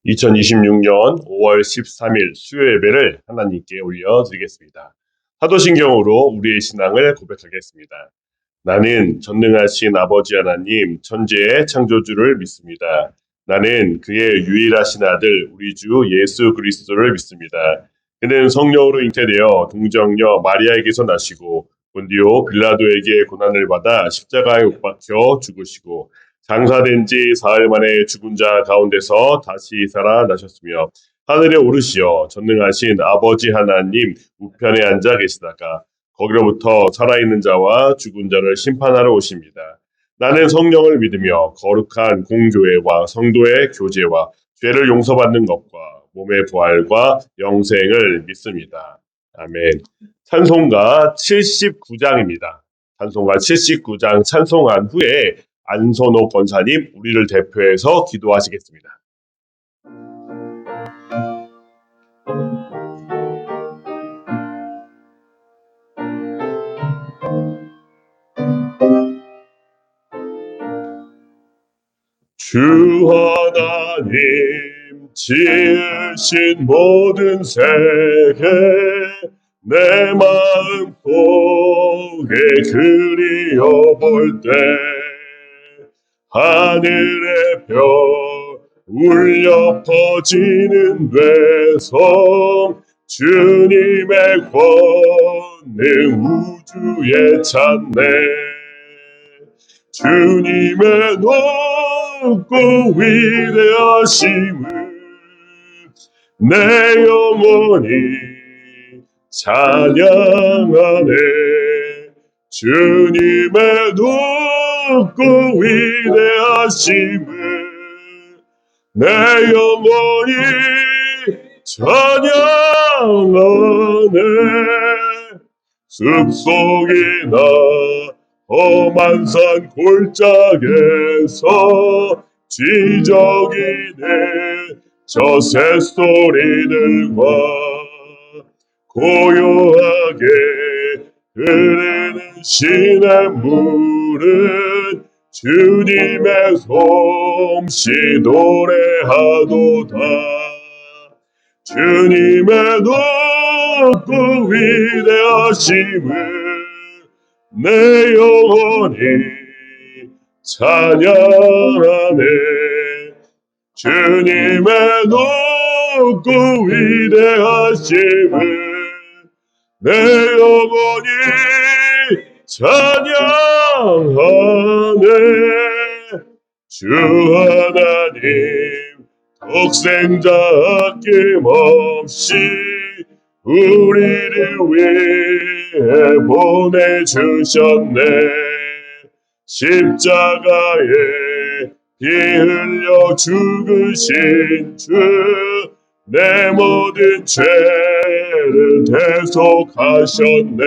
2026년 5월 13일 수요 예배를 하나님께 올려드리겠습니다. 사도신경으로 우리의 신앙을 고백하겠습니다. 나는 전능하신 아버지 하나님 천지의 창조주를 믿습니다. 나는 그의 유일하신 아들 우리 주 예수 그리스도를 믿습니다. 그는 성령으로 잉태되어 동정녀 마리아에게서 나시고 본디오 빌라도에게 고난을 받아 십자가에 못 박혀 죽으시고 장사된 지 사흘 만에 죽은 자 가운데서 다시 살아나셨으며 하늘에 오르시어 전능하신 아버지 하나님 우편에 앉아 계시다가 거기로부터 살아있는 자와 죽은 자를 심판하러 오십니다. 나는 성령을 믿으며 거룩한 공교회와 성도의 교제와 죄를 용서받는 것과 몸의 부활과 영생을 믿습니다. 아멘. 찬송가 79장입니다. 찬송가 79장 찬송한 후에 안선호 권사님 우리를 대표해서 기도하시겠습니다. 주 하나님 지으신 모든 세계 내 마음 속에 그리워볼 때 하늘의 별 울려 퍼지는 되성 주님의 권능 우주에 찬네 주님의 높고 위대하심을 내 영혼이 찬양하네 주님의 높고 위대하심을 내 영혼이 찬양하네 숲속이나 험한 산 골짜기에서 지저귀는 저 새소리들과 고요하게 흐르는 시냇물은 주님의 솜씨 노래하도다 주님의 높고 위대하심을 내 영혼이 찬양하네 주님의 높고 위대하심을 내 영혼이 찬양하네 주 하나님 독생자 아낌없이 우리를 위해 보내주셨네 십자가에 피 흘려 죽으신 주 내 모든 죄를 대속하셨네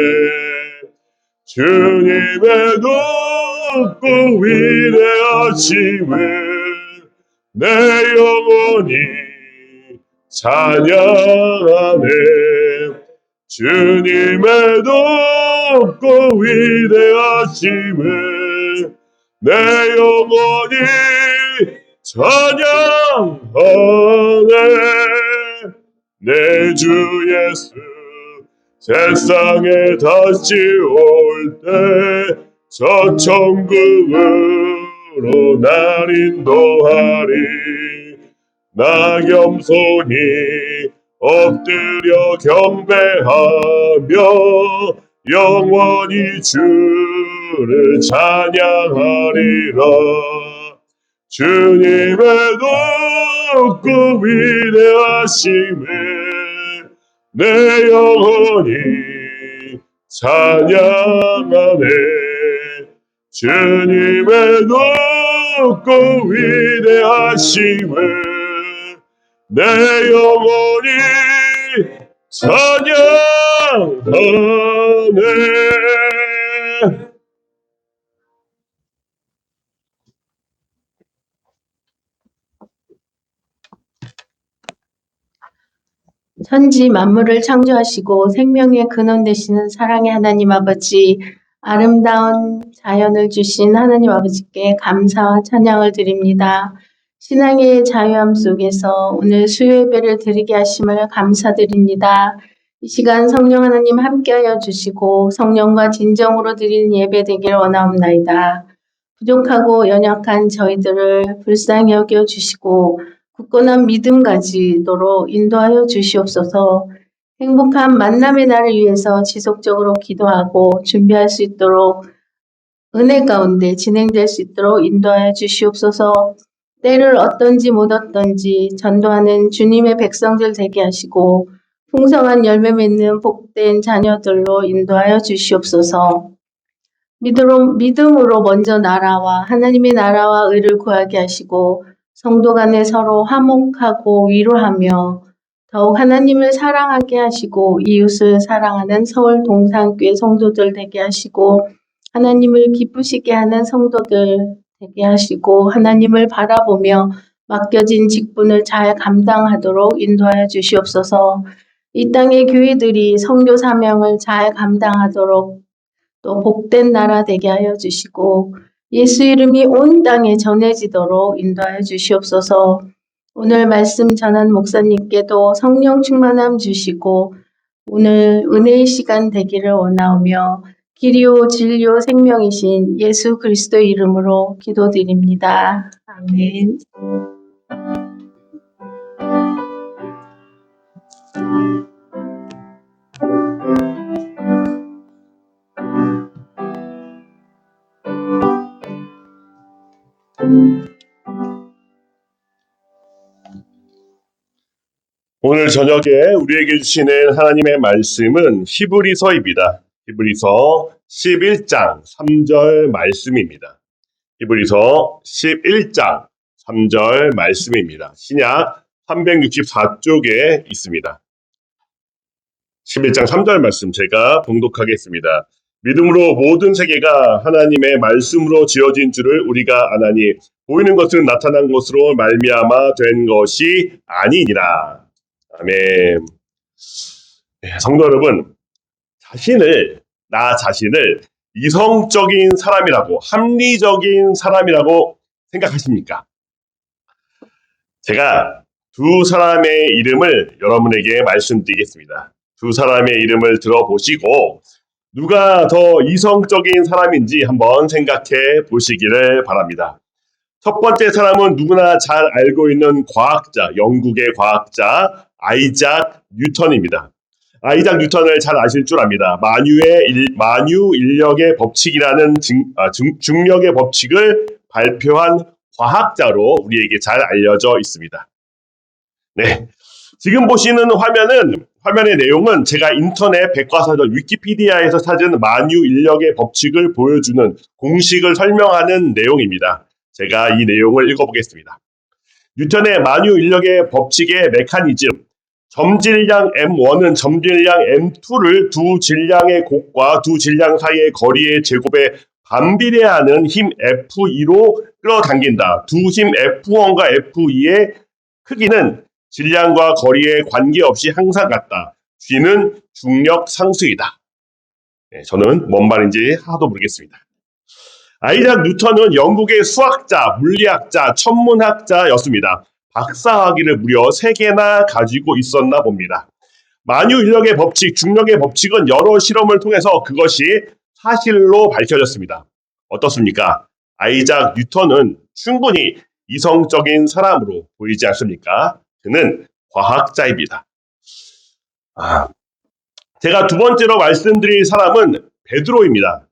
주님의 높고 위대하심을 내 영혼이 찬양하네 주님의 높고 위대하심을 내 영혼이 찬양하네 내 주 예수 세상에 다시 올 때 저 천국으로 날 인도하리 나 겸손히 엎드려 경배하며 영원히 주를 찬양하리라 주님의 높고 위대하심을 내 영혼이 찬양하네 주님의 높고 위대하심을 내 영혼이 찬양하네 천지 만물을 창조하시고 생명의 근원 되시는 사랑의 하나님 아버지, 아름다운 자연을 주신 하나님 아버지께 감사와 찬양을 드립니다. 신앙의 자유함 속에서 오늘 수요예배를 드리게 하심을 감사드립니다. 이 시간 성령 하나님 함께하여 주시고 성령과 진정으로 드리는 예배 되길 원하옵나이다. 부족하고 연약한 저희들을 불쌍히 여겨 주시고 굳건한 믿음 가지도록 인도하여 주시옵소서. 행복한 만남의 날을 위해서 지속적으로 기도하고 준비할 수 있도록 은혜 가운데 진행될 수 있도록 인도하여 주시옵소서. 때를 얻든지 못 얻든지 전도하는 주님의 백성들 되게 하시고 풍성한 열매 맺는 복된 자녀들로 인도하여 주시옵소서. 믿음으로 먼저 나라와 하나님의 나라와 의를 구하게 하시고 성도 간에 서로 화목하고 위로하며 더욱 하나님을 사랑하게 하시고 이웃을 사랑하는 서울 동산교회 성도들 되게 하시고 하나님을 기쁘시게 하는 성도들 되게 하시고 하나님을 바라보며 맡겨진 직분을 잘 감당하도록 인도하여 주시옵소서. 이 땅의 교회들이 선교 사명을 잘 감당하도록 또 복된 나라 되게 하여 주시고 예수 이름이 온 땅에 전해지도록 인도하여 주시옵소서. 오늘 말씀 전한 목사님께도 성령 충만함 주시고 오늘 은혜의 시간 되기를 원하오며 길이요 진리요 생명이신 예수 그리스도 이름으로 기도드립니다. 아멘. 오늘 저녁에 우리에게 주시는 하나님의 말씀은 히브리서입니다. 히브리서 11장 3절 말씀입니다. 히브리서 11장 3절 말씀입니다. 신약 364쪽에 있습니다. 11장 3절 말씀 제가 봉독하겠습니다. 믿음으로 모든 세계가 하나님의 말씀으로 지어진 줄을 우리가 아나니 보이는 것은 나타난 것으로 말미암아 된 것이 아니니라. 아멘. 성도 여러분, 나 자신을 이성적인 사람이라고, 합리적인 사람이라고 생각하십니까? 제가 두 사람의 이름을 여러분에게 말씀드리겠습니다. 두 사람의 이름을 들어보시고 누가 더 이성적인 사람인지 한번 생각해 보시기를 바랍니다. 첫 번째 사람은 누구나 잘 알고 있는 과학자, 영국의 과학자 아이작 뉴턴입니다. 아이작 뉴턴을 잘 아실 줄 압니다. 만유 인력의 법칙이라는 중력의 법칙을 발표한 과학자로 우리에게 잘 알려져 있습니다. 네, 지금 보시는 화면의 내용은 제가 인터넷 백과사전 위키피디아에서 찾은 만유 인력의 법칙을 보여주는 공식을 설명하는 내용입니다. 제가 이 내용을 읽어보겠습니다. 뉴턴의 만유 인력의 법칙의 메커니즘, 점질량 M1은 점질량 M2를 두 질량의 곡과 두 질량 사이의 거리의 제곱에 반비례하는 힘 F2로 끌어당긴다. 두 힘 F1과 F2의 크기는 질량과 거리에 관계없이 항상 같다. G는 중력 상수이다. 네, 저는 뭔 말인지 하나도 모르겠습니다. 아이작 뉴턴은 영국의 수학자, 물리학자, 천문학자였습니다. 박사학위를 무려 3개나 가지고 있었나 봅니다. 만유 인력의 법칙, 중력의 법칙은 여러 실험을 통해서 그것이 사실로 밝혀졌습니다. 어떻습니까? 아이작 뉴턴은 충분히 이성적인 사람으로 보이지 않습니까? 그는 과학자입니다. 제가 두 번째로 말씀드릴 사람은 베드로입니다.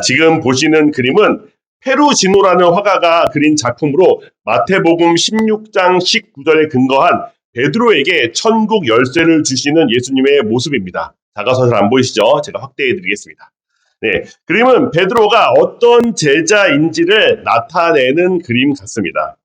지금 보시는 그림은 페루지노라는 화가가 그린 작품으로 마태복음 16장 19절에 근거한 베드로에게 천국 열쇠를 주시는 예수님의 모습입니다. 작아서 잘 안 보이시죠? 제가 확대해 드리겠습니다. 네, 그림은 베드로가 어떤 제자인지를 나타내는 그림 같습니다.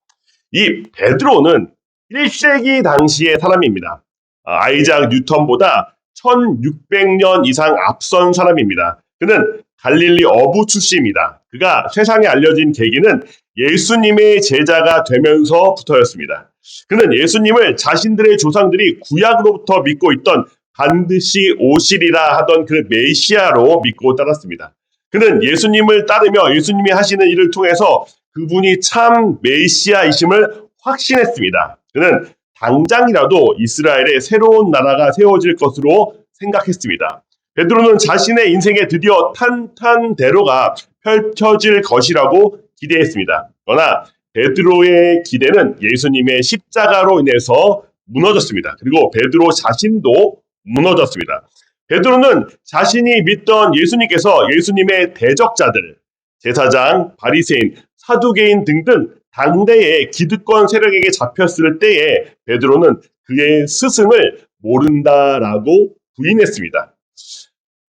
이 베드로는 1세기 당시의 사람입니다. 아이작 뉴턴보다 1600년 이상 앞선 사람입니다. 그는 갈릴리 어부 출신입니다. 그가 세상에 알려진 계기는 예수님의 제자가 되면서부터였습니다. 그는 예수님을 자신들의 조상들이 구약으로부터 믿고 있던 반드시 오시리라 하던 그 메시아로 믿고 따랐습니다. 그는 예수님을 따르며 예수님이 하시는 일을 통해서 그분이 참 메시아이심을 확신했습니다. 그는 당장이라도 이스라엘에 새로운 나라가 세워질 것으로 생각했습니다. 베드로는 자신의 인생에 드디어 탄탄대로가 펼쳐질 것이라고 기대했습니다. 그러나 베드로의 기대는 예수님의 십자가로 인해서 무너졌습니다. 그리고 베드로 자신도 무너졌습니다. 베드로는 자신이 믿던 예수님께서 예수님의 대적자들, 제사장, 바리새인, 사두개인 등등 당대의 기득권 세력에게 잡혔을 때에 베드로는 그의 스승을 모른다라고 부인했습니다.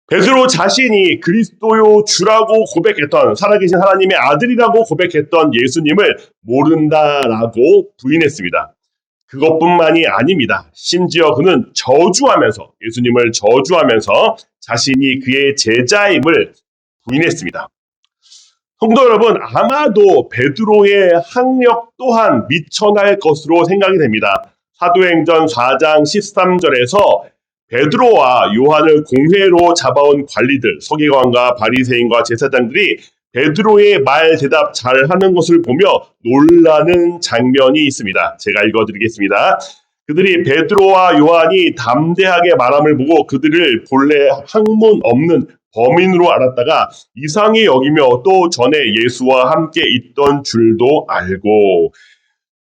베드로 자신이 그리스도요 주라고 고백했던, 살아계신 하나님의 아들이라고 고백했던 예수님을 모른다라고 부인했습니다. 그것뿐만이 아닙니다. 심지어 그는 저주하면서, 예수님을 저주하면서 자신이 그의 제자임을 부인했습니다. 성도 여러분, 아마도 베드로의 학력 또한 미쳐날 것으로 생각이 됩니다. 사도행전 4장 13절에서 베드로와 요한을 공회로 잡아온 관리들, 서기관과 바리새인과 제사장들이 베드로의 말 대답 잘하는 것을 보며 놀라는 장면이 있습니다. 제가 읽어드리겠습니다. 그들이 베드로와 요한이 담대하게 말함을 보고 그들을 본래 학문 없는 범인으로 알았다가 이상히 여기며 또 전에 예수와 함께 있던 줄도 알고,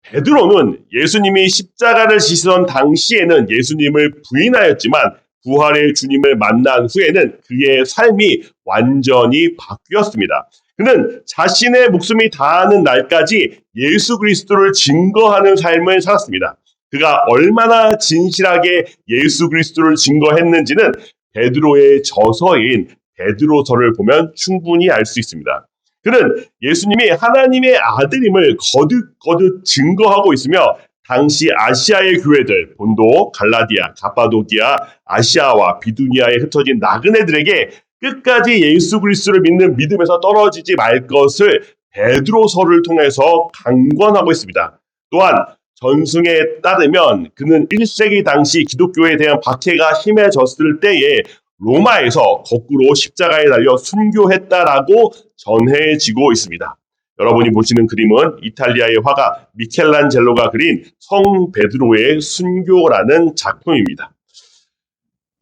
베드로는 예수님이 십자가를 지시던 당시에는 예수님을 부인하였지만 부활의 주님을 만난 후에는 그의 삶이 완전히 바뀌었습니다. 그는 자신의 목숨이 다하는 날까지 예수 그리스도를 증거하는 삶을 살았습니다. 그가 얼마나 진실하게 예수 그리스도를 증거했는지는 베드로의 저서인 베드로서를 보면 충분히 알 수 있습니다. 그는 예수님이 하나님의 아들임을 거듭 증거하고 있으며 당시 아시아의 교회들, 본도, 갈라디아, 가파도기아, 아시아와 비두니아에 흩어진 나그네들에게 끝까지 예수 그리스도를 믿는 믿음에서 떨어지지 말 것을 베드로서를 통해서 강권하고 있습니다. 또한 전승에 따르면 그는 1세기 당시 기독교에 대한 박해가 심해졌을 때에 로마에서 거꾸로 십자가에 달려 순교했다라고 전해지고 있습니다. 여러분이 보시는 그림은 이탈리아의 화가 미켈란젤로가 그린 성 베드로의 순교라는 작품입니다.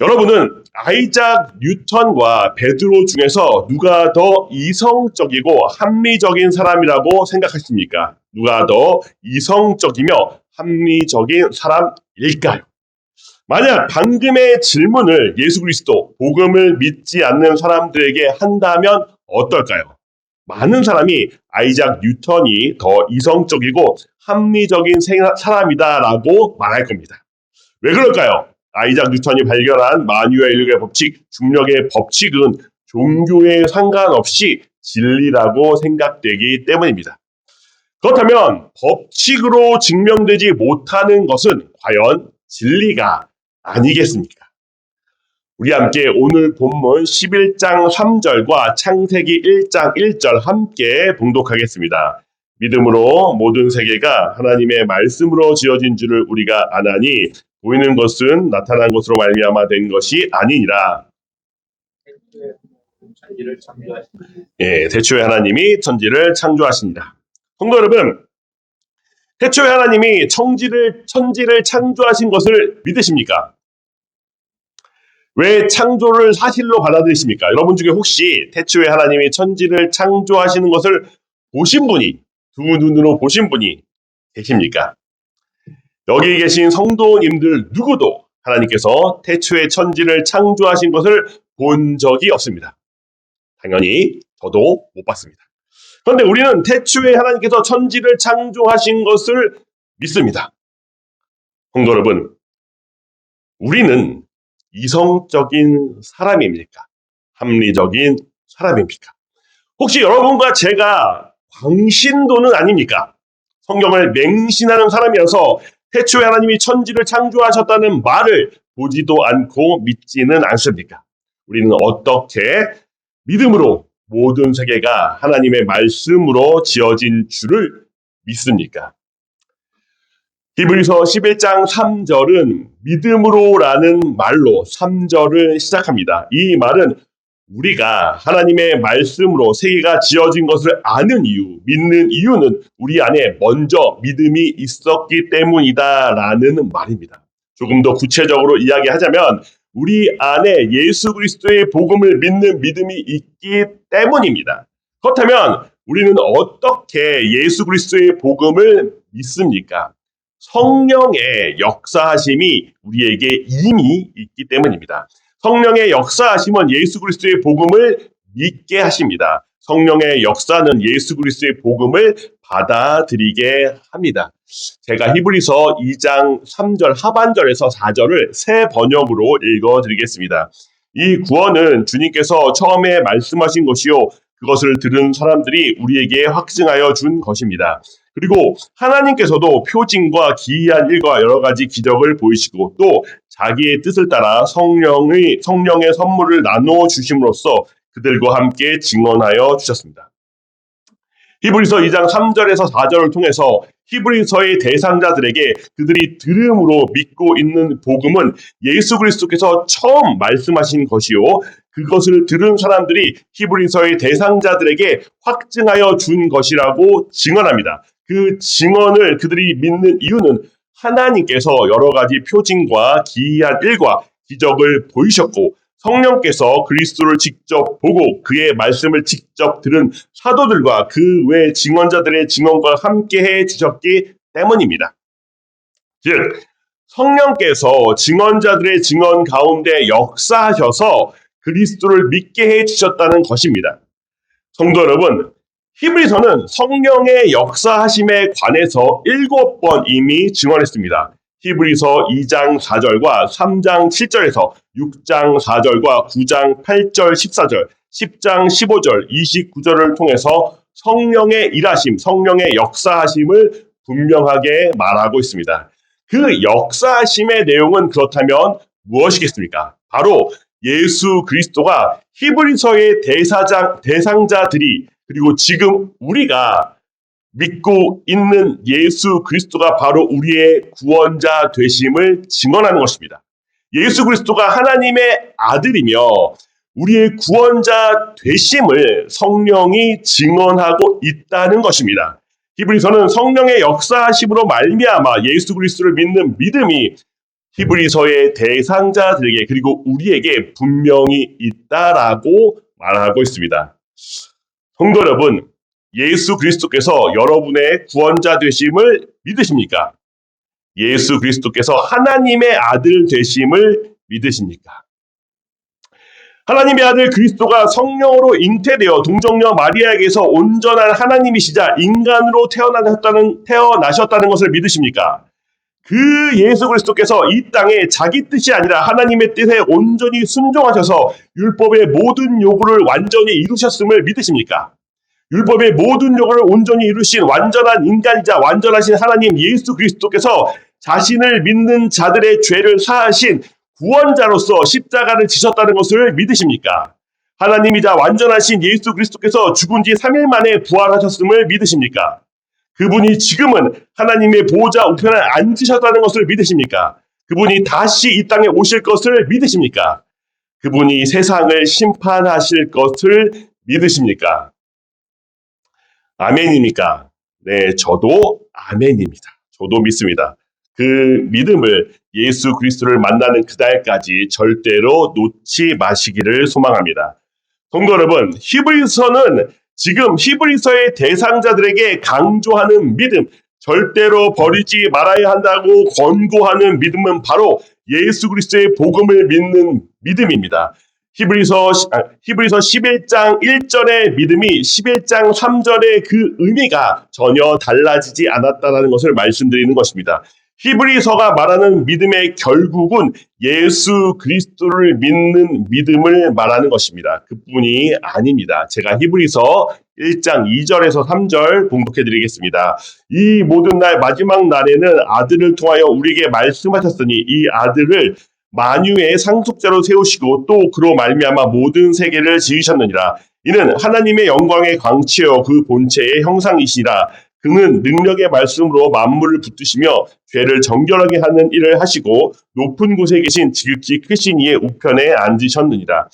여러분은 아이작 뉴턴과 베드로 중에서 누가 더 이성적이고 합리적인 사람이라고 생각하십니까? 누가 더 이성적이며 합리적인 사람일까요? 만약 방금의 질문을 예수 그리스도, 복음을 믿지 않는 사람들에게 한다면 어떨까요? 많은 사람이 아이작 뉴턴이 더 이성적이고 합리적인 사람이다라고 말할 겁니다. 왜 그럴까요? 아이작 뉴턴이 발견한 만유의 인력의 법칙, 중력의 법칙은 종교에 상관없이 진리라고 생각되기 때문입니다. 그렇다면 법칙으로 증명되지 못하는 것은 과연 진리가 아니겠습니까? 우리 함께 오늘 본문 11장 3절과 창세기 1장 1절 함께 봉독하겠습니다. 믿음으로 모든 세계가 하나님의 말씀으로 지어진 줄을 우리가 아나니 보이는 것은 나타난 것으로 말미암아 된 것이 아니니라. 태초에 하나님이 천지를 창조하십니다. 성도 여러분, 태초에 하나님이 천지를 창조하신 것을 믿으십니까? 왜 창조를 사실로 받아들이십니까? 여러분 중에 혹시 태초에 하나님이 천지를 창조하시는 것을 보신 분이, 두 눈으로 보신 분이 계십니까? 여기 계신 성도님들 누구도 하나님께서 태초에 천지를 창조하신 것을 본 적이 없습니다. 당연히 저도 못 봤습니다. 그런데 우리는 태초에 하나님께서 천지를 창조하신 것을 믿습니다. 성도 여러분, 우리는 이성적인 사람입니까? 합리적인 사람입니까? 혹시 여러분과 제가 광신도는 아닙니까? 성경을 맹신하는 사람이어서 태초에 하나님이 천지를 창조하셨다는 말을 보지도 않고 믿지는 않습니까? 우리는 어떻게 믿음으로 모든 세계가 하나님의 말씀으로 지어진 줄을 믿습니까? 히브리서 11장 3절은 믿음으로라는 말로 3절을 시작합니다. 이 말은 우리가 하나님의 말씀으로 세계가 지어진 것을 아는 이유, 믿는 이유는 우리 안에 먼저 믿음이 있었기 때문이다라는 말입니다. 조금 더 구체적으로 이야기하자면 우리 안에 예수 그리스도의 복음을 믿는 믿음이 있기 때문입니다. 그렇다면 우리는 어떻게 예수 그리스도의 복음을 믿습니까? 성령의 역사하심이 우리에게 이미 있기 때문입니다. 성령의 역사하심은 예수 그리스도의 복음을 믿게 하십니다. 성령의 역사는 예수 그리스도의 복음을 받아들이게 합니다. 제가 히브리서 2장 3절 하반절에서 4절을 새 번역으로 읽어드리겠습니다. 이 구원은 주님께서 처음에 말씀하신 것이요 그것을 들은 사람들이 우리에게 확증하여 준 것입니다. 그리고 하나님께서도 표징과 기이한 일과 여러 가지 기적을 보이시고 또 자기의 뜻을 따라 성령의 선물을 나누어 주심으로써 그들과 함께 증언하여 주셨습니다. 히브리서 2장 3절에서 4절을 통해서 히브리서의 대상자들에게 그들이 들음으로 믿고 있는 복음은 예수 그리스도께서 처음 말씀하신 것이요 그것을 들은 사람들이 히브리서의 대상자들에게 확증하여 준 것이라고 증언합니다. 그 증언을 그들이 믿는 이유는 하나님께서 여러 가지 표징과 기이한 일과 기적을 보이셨고 성령께서 그리스도를 직접 보고 그의 말씀을 직접 들은 사도들과 그 외 증언자들의 증언과 함께해 주셨기 때문입니다. 즉 성령께서 증언자들의 증언 가운데 역사하셔서 그리스도를 믿게 해 주셨다는 것입니다. 성도 여러분, 히브리서는 성령의 역사하심에 관해서 7번 이미 증언했습니다. 히브리서 2장 4절과 3장 7절에서 6장 4절과 9장 8절 14절, 10장 15절, 29절을 통해서 성령의 일하심, 성령의 역사하심을 분명하게 말하고 있습니다. 그 역사하심의 내용은 그렇다면 무엇이겠습니까? 바로 예수 그리스도가 히브리서의 대상자들이 그리고 지금 우리가 믿고 있는 예수 그리스도가 바로 우리의 구원자 되심을 증언하는 것입니다. 예수 그리스도가 하나님의 아들이며 우리의 구원자 되심을 성령이 증언하고 있다는 것입니다. 히브리서는 성령의 역사하심으로 말미암아 예수 그리스도를 믿는 믿음이 히브리서의 대상자들에게 그리고 우리에게 분명히 있다라고 말하고 있습니다. 성도 여러분, 예수 그리스도께서 여러분의 구원자 되심을 믿으십니까? 예수 그리스도께서 하나님의 아들 되심을 믿으십니까? 하나님의 아들 그리스도가 성령으로 잉태되어 동정녀 마리아에게서 온전한 하나님이시자 인간으로 태어나셨다는 것을 믿으십니까? 그 예수 그리스도께서 이 땅에 자기 뜻이 아니라 하나님의 뜻에 온전히 순종하셔서 율법의 모든 요구를 완전히 이루셨음을 믿으십니까? 율법의 모든 요구를 온전히 이루신 완전한 인간이자 완전하신 하나님 예수 그리스도께서 자신을 믿는 자들의 죄를 사하신 구원자로서 십자가를 지셨다는 것을 믿으십니까? 하나님이자 완전하신 예수 그리스도께서 죽은 지 3일 만에 부활하셨음을 믿으십니까? 그분이 지금은 하나님의 보호자 우편에 앉으셨다는 것을 믿으십니까? 그분이 다시 이 땅에 오실 것을 믿으십니까? 그분이 세상을 심판하실 것을 믿으십니까? 아멘입니까? 네, 저도 아멘입니다. 저도 믿습니다. 그 믿음을 예수 그리스도를 만나는 그날까지 절대로 놓지 마시기를 소망합니다. 성도 여러분, 히브리서는 지금 히브리서의 대상자들에게 강조하는 믿음, 절대로 버리지 말아야 한다고 권고하는 믿음은 바로 예수 그리스도의 복음을 믿는 믿음입니다. 히브리서 11장 1절의 믿음이 11장 3절의 그 의미가 전혀 달라지지 않았다는 것을 말씀드리는 것입니다. 히브리서가 말하는 믿음의 결국은 예수 그리스도를 믿는 믿음을 말하는 것입니다. 그뿐이 아닙니다. 제가 히브리서 1장 2절에서 3절 봉독해 드리겠습니다. 이 모든 날 마지막 날에는 아들을 통하여 우리에게 말씀하셨으니 이 아들을 만유의 상속자로 세우시고 또 그로 말미암아 모든 세계를 지으셨느니라. 이는 하나님의 영광의 광채요 그 본체의 형상이시라. 그는 능력의 말씀으로 만물을 붙드시며 죄를 정결하게 하는 일을 하시고 높은 곳에 계신 지극히 크신 이의 우편에 앉으셨느니라.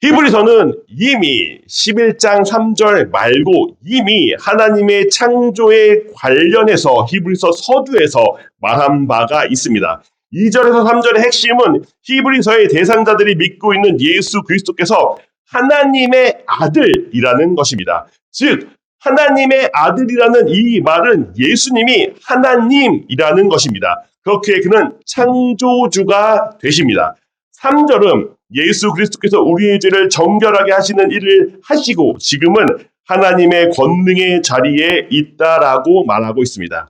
히브리서는 이미 11장 3절 말고 이미 하나님의 창조에 관련해서 히브리서 서두에서 말한 바가 있습니다. 2절에서 3절의 핵심은 히브리서의 대상자들이 믿고 있는 예수 그리스도께서 하나님의 아들이라는 것입니다. 즉 하나님의 아들이라는 이 말은 예수님이 하나님이라는 것입니다. 그렇게 그는 창조주가 되십니다. 3절은 예수 그리스도께서 우리의 죄를 정결하게 하시는 일을 하시고 지금은 하나님의 권능의 자리에 있다라고 말하고 있습니다.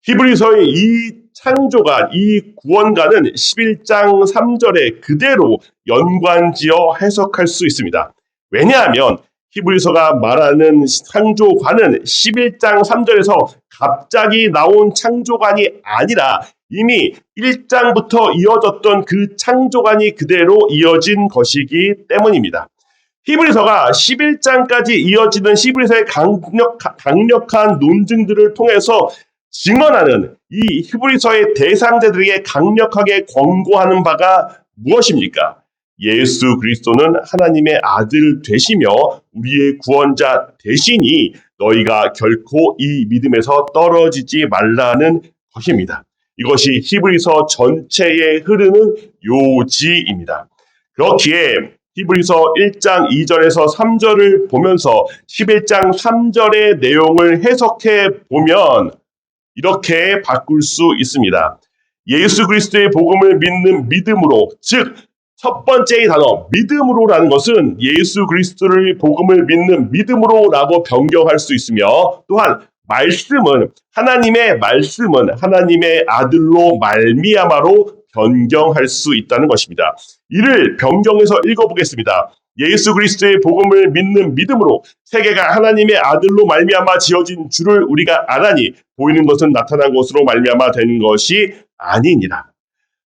히브리서의 이 창조가, 이 구원가는 11장 3절에 그대로 연관지어 해석할 수 있습니다. 왜냐하면 히브리서가 말하는 창조관은 11장 3절에서 갑자기 나온 창조관이 아니라 이미 1장부터 이어졌던 그 창조관이 그대로 이어진 것이기 때문입니다. 히브리서가 11장까지 이어지는 히브리서의 강력한 논증들을 통해서 증언하는 이 히브리서의 대상자들에게 강력하게 권고하는 바가 무엇입니까? 예수 그리스도는 하나님의 아들 되시며 우리의 구원자 되시니 너희가 결코 이 믿음에서 떨어지지 말라는 것입니다. 이것이 히브리서 전체에 흐르는 요지입니다. 그렇기에 히브리서 1장 2절에서 3절을 보면서 11장 3절의 내용을 해석해 보면 이렇게 바꿀 수 있습니다. 예수 그리스도의 복음을 믿는 믿음으로, 즉 첫 번째의 단어 믿음으로라는 것은 예수 그리스도의 복음을 믿는 믿음으로라고 변경할 수 있으며 또한 하나님의 말씀은 하나님의 아들로 말미암아로 변경할 수 있다는 것입니다. 이를 변경해서 읽어보겠습니다. 예수 그리스도의 복음을 믿는 믿음으로 세계가 하나님의 아들로 말미암아 지어진 줄을 우리가 아나니 보이는 것은 나타난 것으로 말미암아 된 것이 아니니라.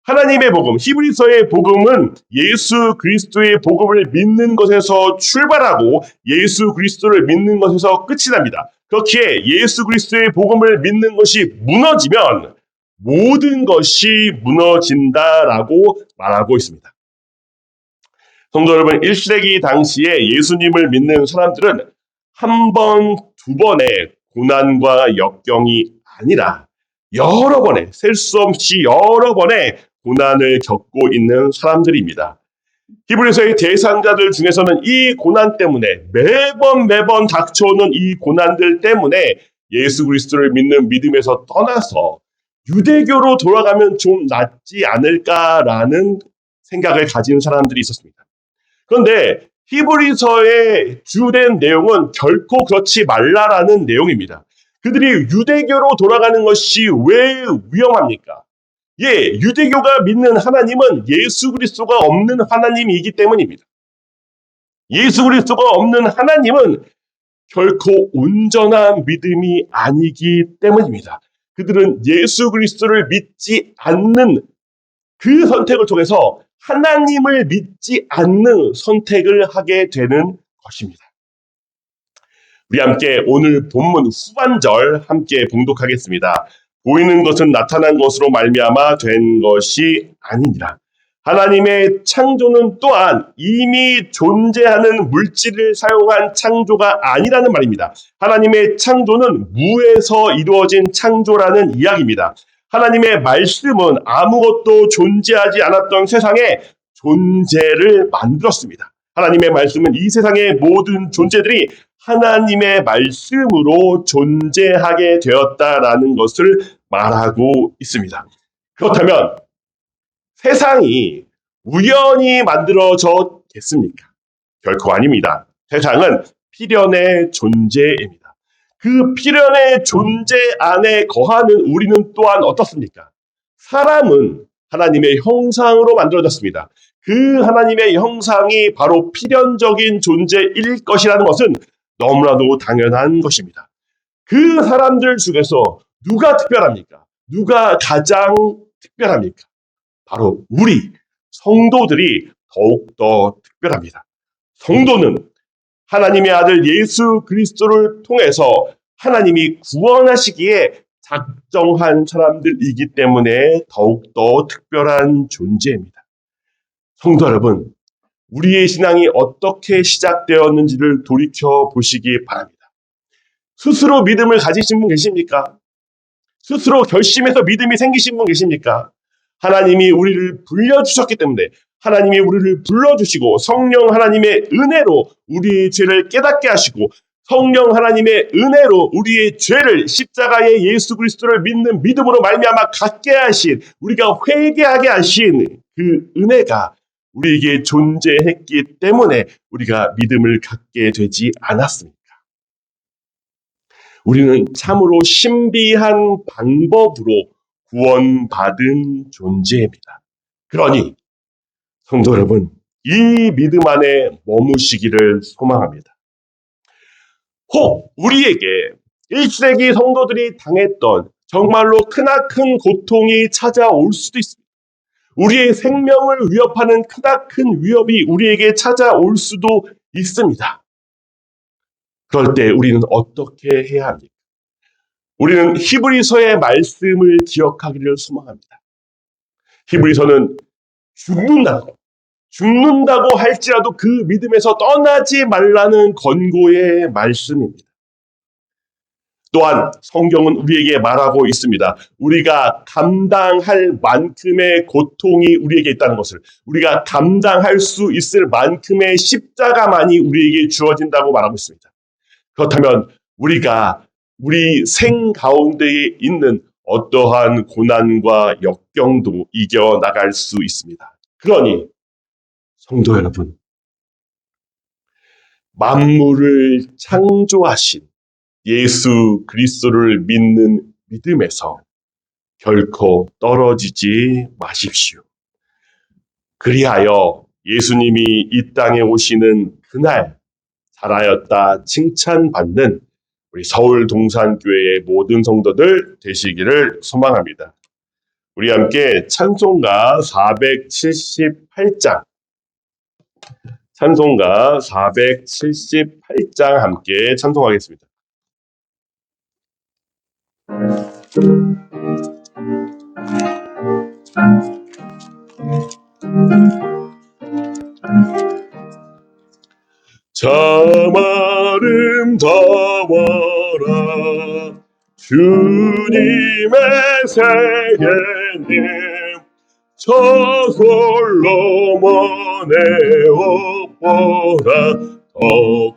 하나님의 복음, 히브리서의 복음은 예수 그리스도의 복음을 믿는 것에서 출발하고 예수 그리스도를 믿는 것에서 끝이 납니다. 그렇기에 예수 그리스도의 복음을 믿는 것이 무너지면 모든 것이 무너진다라고 말하고 있습니다. 성도 여러분, 1세기 당시에 예수님을 믿는 사람들은 한 번, 두 번의 고난과 역경이 아니라 여러 번의, 셀 수 없이 여러 번의 고난을 겪고 있는 사람들입니다. 히브리서의 대상자들 중에서는 이 고난 때문에 매번 닥쳐오는 이 고난들 때문에 예수 그리스도를 믿는 믿음에서 떠나서 유대교로 돌아가면 좀 낫지 않을까라는 생각을 가진 사람들이 있었습니다. 그런데 히브리서의 주된 내용은 결코 그렇지 말라라는 내용입니다. 그들이 유대교로 돌아가는 것이 왜 위험합니까? 유대교가 믿는 하나님은 예수 그리스도가 없는 하나님이기 때문입니다. 예수 그리스도가 없는 하나님은 결코 온전한 믿음이 아니기 때문입니다. 그들은 예수 그리스도를 믿지 않는 그 선택을 통해서 하나님을 믿지 않는 선택을 하게 되는 것입니다. 우리 함께 오늘 본문 후반절 함께 봉독하겠습니다. 보이는 것은 나타난 것으로 말미암아 된 것이 아니니라. 하나님의 창조는 또한 이미 존재하는 물질을 사용한 창조가 아니라는 말입니다. 하나님의 창조는 무에서 이루어진 창조라는 이야기입니다. 하나님의 말씀은 아무것도 존재하지 않았던 세상에 존재를 만들었습니다. 하나님의 말씀은 이 세상의 모든 존재들이 하나님의 말씀으로 존재하게 되었다라는 것을 말하고 있습니다. 그렇다면 세상이 우연히 만들어졌겠습니까? 결코 아닙니다. 세상은 필연의 존재입니다. 그 필연의 존재 안에 거하는 우리는 또한 어떻습니까? 사람은 하나님의 형상으로 만들어졌습니다. 그 하나님의 형상이 바로 필연적인 존재일 것이라는 것은 너무나도 당연한 것입니다. 그 사람들 중에서 누가 특별합니까? 누가 가장 특별합니까? 바로 우리 성도들이 더욱더 특별합니다. 성도는 하나님의 아들 예수 그리스도를 통해서 하나님이 구원하시기에 작정한 사람들이기 때문에 더욱더 특별한 존재입니다. 성도 여러분, 우리의 신앙이 어떻게 시작되었는지를 돌이켜 보시기 바랍니다. 스스로 믿음을 가지신 분 계십니까? 스스로 결심해서 믿음이 생기신 분 계십니까? 하나님이 우리를 불려주셨기 때문에 하나님이 우리를 불러주시고 성령 하나님의 은혜로 우리의 죄를 깨닫게 하시고 성령 하나님의 은혜로 우리의 죄를 십자가의 예수 그리스도를 믿는 믿음으로 말미암아 갖게 하신 우리가 회개하게 하신 그 은혜가 우리에게 존재했기 때문에 우리가 믿음을 갖게 되지 않았습니까? 우리는 참으로 신비한 방법으로 구원받은 존재입니다. 그러니 성도 여러분, 이 믿음 안에 머무시기를 소망합니다. 혹 우리에게 1세기 성도들이 당했던 정말로 크나큰 고통이 찾아올 수도 있습니다. 우리의 생명을 위협하는 크나큰 위협이 우리에게 찾아올 수도 있습니다. 그럴 때 우리는 어떻게 해야 합니까? 우리는 히브리서의 말씀을 기억하기를 소망합니다. 히브리서는 죽는다고 할지라도 그 믿음에서 떠나지 말라는 권고의 말씀입니다. 또한 성경은 우리에게 말하고 있습니다. 우리가 감당할 만큼의 고통이 우리에게 있다는 것을, 우리가 감당할 수 있을 만큼의 십자가만이 우리에게 주어진다고 말하고 있습니다. 그렇다면 우리가 우리 생 가운데에 있는 어떠한 고난과 역경도 이겨나갈 수 있습니다. 그러니 성도 여러분, 만물을 창조하신 예수 그리스도를 믿는 믿음에서 결코 떨어지지 마십시오. 그리하여 예수님이 이 땅에 오시는 그날 잘하였다 칭찬받는 우리 서울 동산교회의 모든 성도들 되시기를 소망합니다. 우리 함께 찬송가 478장 함께 찬송하겠습니다. 참 아름다워라 주님의 세계님 저 솔로몬의 옷보다 더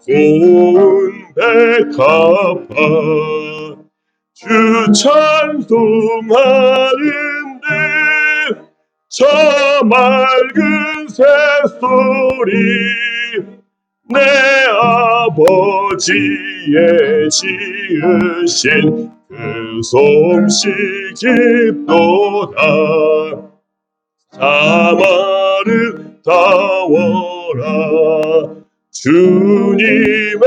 고운 백합화 주 찬송하는데 저 맑은 새소리 내 아버지의 지으신 그 솜씨 깊도다 참 아름다워라 주님의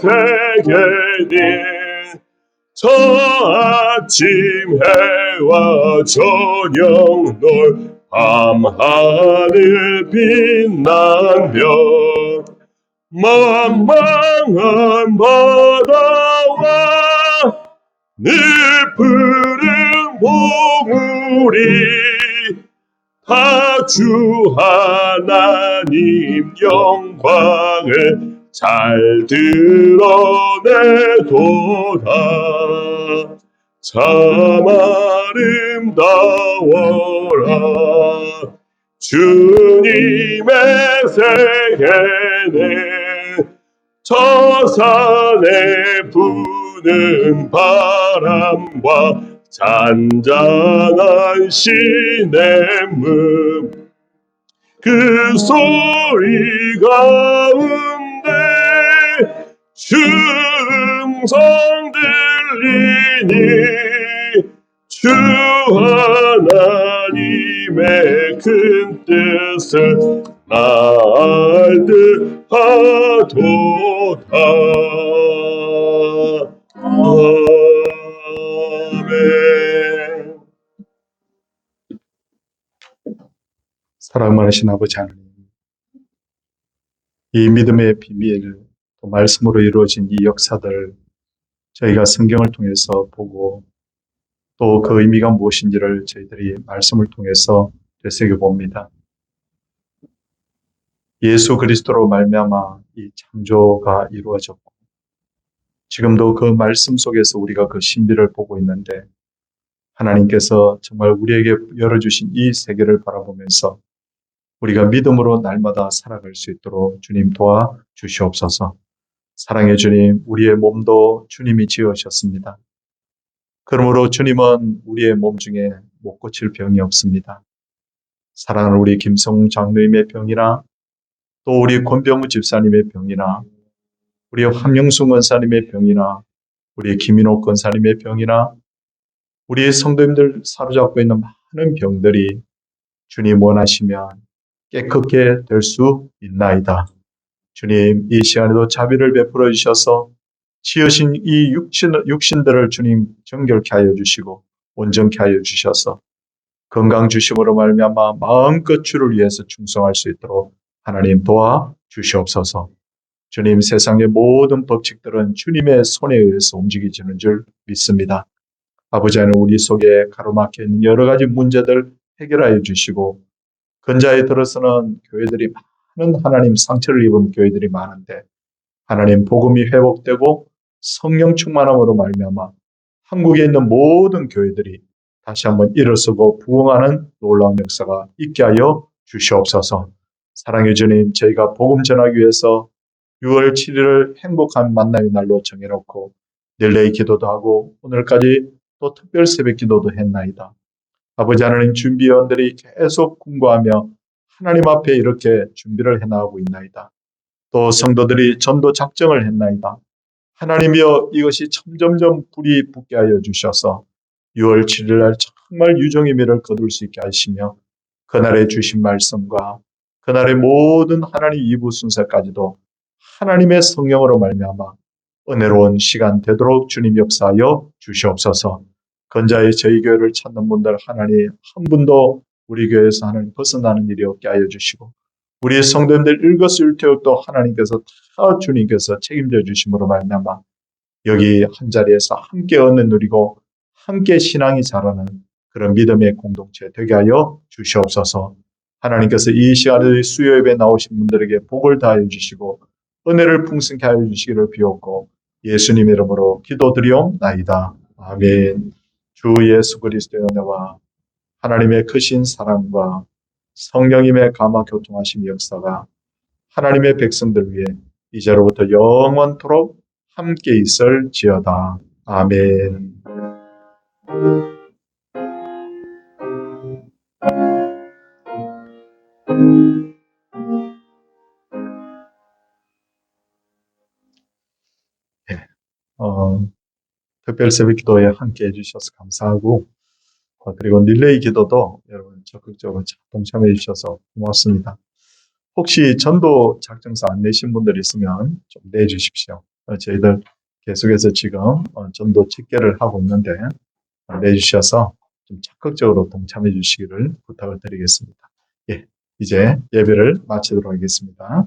세계니 저 아침 해와 저녁 놀 밤하늘 빛나며 망망한 바다와 늘 푸른 봉우리 다 주 하나님 영광을 잘 드러내도다 참 아름다워라 주님의 세계는 저 산에 부는 바람과 잔잔한 시냇물 그 소리 가운데 주 음성 들리니 주 하나님의 큰 뜻을 알듯 하도다. 아멘. 사랑 많으신 아버지 하나님, 이 믿음의 비밀, 또 말씀으로 이루어진 이 역사들 저희가 성경을 통해서 보고 또 그 의미가 무엇인지를 저희들이 말씀을 통해서 되새겨봅니다. 예수 그리스도로 말미암아 이 창조가 이루어졌고 지금도 그 말씀 속에서 우리가 그 신비를 보고 있는데 하나님께서 정말 우리에게 열어주신 이 세계를 바라보면서 우리가 믿음으로 날마다 살아갈 수 있도록 주님 도와주시옵소서. 사랑의 주님, 우리의 몸도 주님이 지으셨습니다. 그러므로 주님은 우리의 몸 중에 못 고칠 병이 없습니다. 사랑하는 우리 김성웅 장로님의 병이나 또 우리 권병우 집사님의 병이나 우리 황영수 권사님의 병이나 우리 김인옥 권사님의 병이나 우리의 성도님들 사로잡고 있는 많은 병들이 주님 원하시면 깨끗게 될 수 있나이다. 주님, 이 시간에도 자비를 베풀어 주셔서 지으신 이 육신들을 주님 정결케 하여 주시고 온전케 하여 주셔서 건강 주심으로 말미암아 마음껏 주를 위해서 충성할 수 있도록 하나님 도와 주시옵소서. 주님, 세상의 모든 법칙들은 주님의 손에 의해서 움직이지는 줄 믿습니다. 아버지 하나님, 우리 속에 가로막혀 있는 여러 가지 문제들 해결하여 주시고 근자에 들어서는 교회들이 많은 하나님 상처를 입은 교회들이 많은데 하나님 복음이 회복되고 성령 충만함으로 말미암아 한국에 있는 모든 교회들이 다시 한번 일어서고 부흥하는 놀라운 역사가 있게 하여 주시옵소서. 사랑의 주님, 저희가 복음 전하기 위해서 6월 7일을 행복한 만남의 날로 정해놓고 릴레이 기도도 하고 오늘까지 또 특별 새벽 기도도 했나이다. 아버지 하나님, 준비위원들이 계속 공부하며 하나님 앞에 이렇게 준비를 해나가고 있나이다. 또 성도들이 전도 작정을 했나이다. 하나님이여, 이것이 점점점 불이 붙게 하여 주셔서 6월 7일 날 정말 유종의 미를 거둘 수 있게 하시며 그날의 주신 말씀과 그날의 모든 하나님 이부 순서까지도 하나님의 성령으로 말미암아 은혜로운 시간 되도록 주님 역사하여 주시옵소서. 건자의 저희 교회를 찾는 분들 하나님 한 분도 우리 교회에서 하나님 벗어나는 일이 없게 하여 주시고 우리의 성도님들 일거수일투족도 하나님께서 다 주님께서 책임져 주심으로 말미암아 여기 한 자리에서 함께 얻는 누리고 함께 신앙이 자라는 그런 믿음의 공동체 되게 하여 주시옵소서. 하나님께서 이 시간에 수요 예배 나오신 분들에게 복을 다하여 주시고 은혜를 풍성케 하여 주시기를 비옵고 예수님 이름으로 기도드리옵나이다. 아멘. 주 예수 그리스도의 은혜와 하나님의 크신 사랑과 성령님의 감화 교통하심 역사가 하나님의 백성들 위해 이제로부터 영원토록 함께 있을지어다. 아멘. 네. 특별 새벽 기도에 함께 해주셔서 감사하고 그리고 릴레이 기도도 여러분 적극적으로 동참해 주셔서 고맙습니다. 혹시 전도 작정서 안 내신 분들 있으면 좀 내주십시오. 저희들 계속해서 지금 전도 집계를 하고 있는데 내주셔서 좀 적극적으로 동참해 주시기를 부탁을 드리겠습니다. 예, 이제 예배를 마치도록 하겠습니다.